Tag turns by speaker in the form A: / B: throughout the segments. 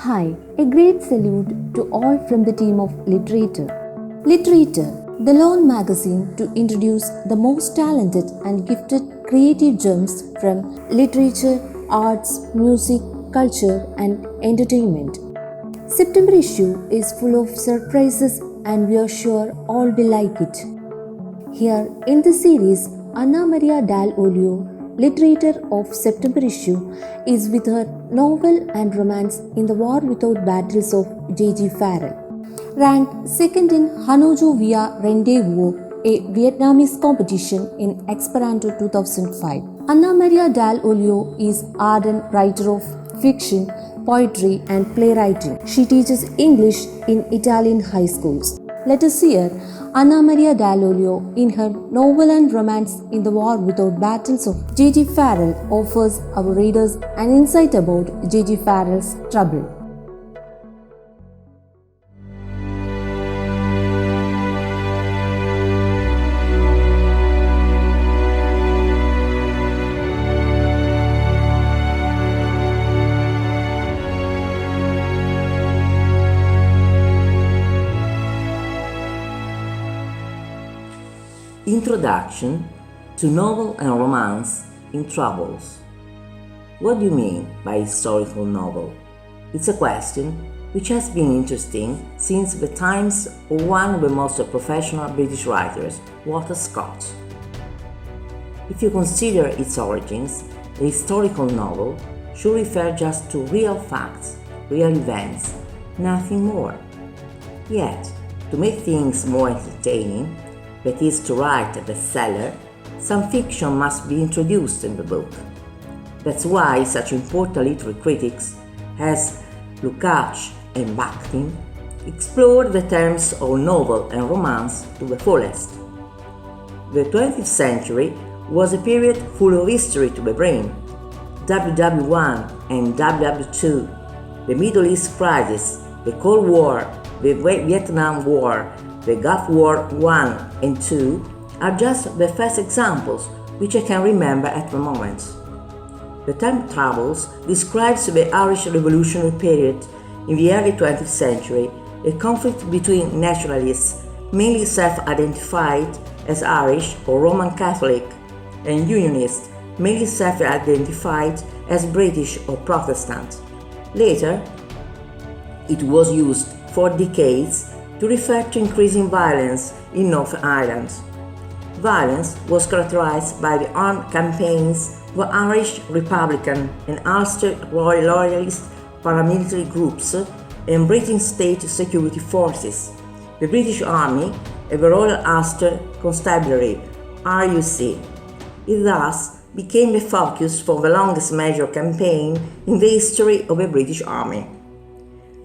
A: Hi, a great salute to all from the team of Litterature. Litterature, the lone magazine to introduce the most talented and gifted creative gems from literature, arts, music, culture, and entertainment. September issue is full of surprises and we are sure all will like it. Here in this series, Maria Dall'Olio, Litterator of September issue, is with her novel and romance In the War Without Battles of J G Farrel. Ranked second in Hanojo Via Rendezvous, a Vietnamese competition in Esperanto 2005. Maria Dall'Olio is ardent writer of fiction, poetry and playwriting. She teaches English in Italian high schools. Let us hear Maria Dall'Olio in her novel and romance In the War Without Battles of J G Farrel offers our readers an insight about J G Farrel's trouble.
B: Introduction to Novel and Romance in Troubles. What do you mean by historical novel? It's a question which has been interesting since the times of one of the most professional British writers, Walter Scott. If you consider its origins, a historical novel should refer just to real facts, real events, nothing more. Yet, to make things more entertaining, that is to write a bestseller, some fiction must be introduced in the book. That's why such important literary critics as Lukács and Bakhtin explored the terms of novel and romance to the fullest. The 20th century was a period full of history to the brain. WW1 and WW2, the Middle East crisis, the Cold War, the Vietnam War, the Gulf War I and II are just the first examples which I can remember at the moment. The term Troubles describes the Irish Revolutionary period in the early 20th century, a conflict between nationalists, mainly self-identified as Irish or Roman Catholic, and Unionists, mainly self-identified as British or Protestant. Later, it was used for decades to refer to increasing violence in Northern Ireland. Violence was characterized by the armed campaigns of Irish Republican and Ulster Loyalist paramilitary groups and British state security forces, the British Army and the Royal Ulster Constabulary (RUC). It thus became the focus for the longest major campaign in the history of the British Army.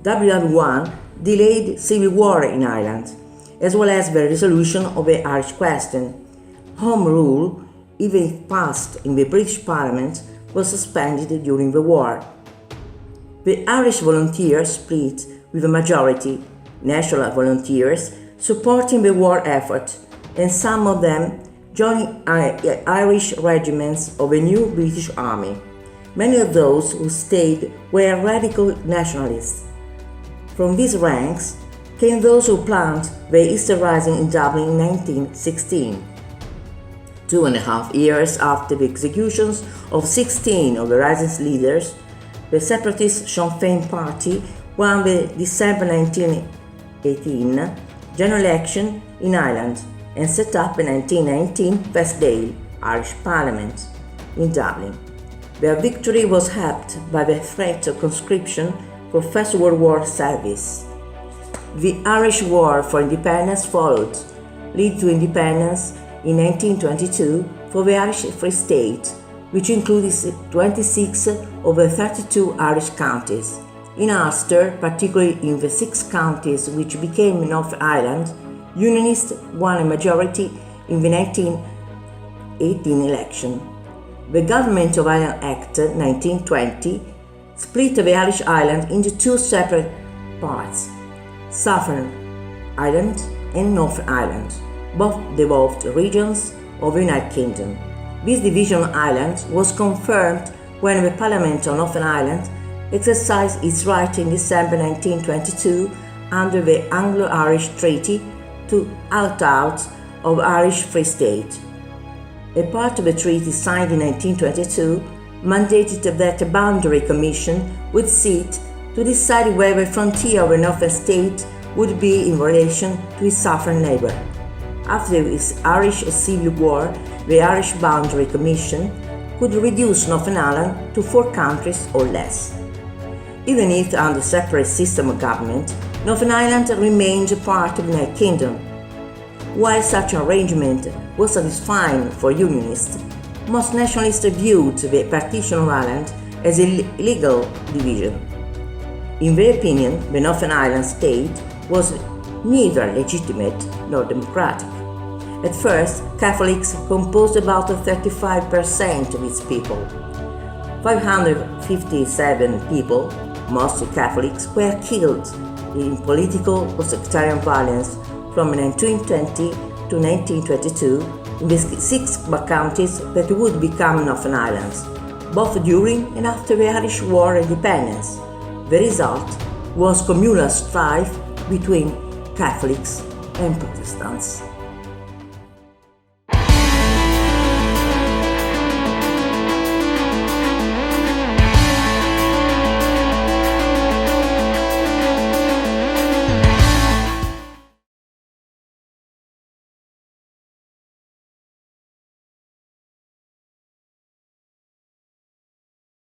B: WW1 delayed civil war in Ireland, as well as the resolution of the Irish question. Home Rule, even if passed in the British Parliament, was suspended during the war. The Irish volunteers split with a majority, national volunteers, supporting the war effort, and some of them joining Irish regiments of the new British Army. Many of those who stayed were radical nationalists. From these ranks came those who planned the Easter Rising in Dublin in 1916. 2.5 years after the executions of 16 of the Rising's leaders, the separatist Sinn Féin party won the December 1918 general election in Ireland and set up in 1919 Westdale Irish Parliament in Dublin. Their victory was helped by the threat of conscription for First World War service. The Irish War for Independence followed, leading to independence in 1922 for the Irish Free State, which included 26 of the 32 Irish counties. In Ulster, particularly in the 6 counties which became North Ireland, Unionists won a majority in the 1918 election. The Government of Ireland Act 1920 split the Irish island into 2 separate parts, Southern Ireland and Northern Ireland, both devolved regions of the United Kingdom. This division of Ireland was confirmed when the Parliament of Northern Ireland exercised its right in December 1922 under the Anglo-Irish Treaty to opt out of Irish Free State. A part of the treaty signed in 1922 mandated that a boundary commission would sit to decide where the frontier of a northern state would be in relation to its southern neighbour. After the Irish Civil War, the Irish Boundary Commission could reduce Northern Ireland to 4 countries or less. Even if under a separate system of government, Northern Ireland remained a part of the United Kingdom. While such an arrangement was satisfying for Unionists, most nationalists viewed the partition of Ireland as a legal division. In their opinion, the Northern Ireland state was neither legitimate nor democratic. At first, Catholics composed about 35% of its people. 557 people, mostly Catholics, were killed in political or sectarian violence from 1920 to 1922 in the 6 counties that would become Northern Ireland, both during and after the Irish War of Independence. The result was communal strife between Catholics and Protestants.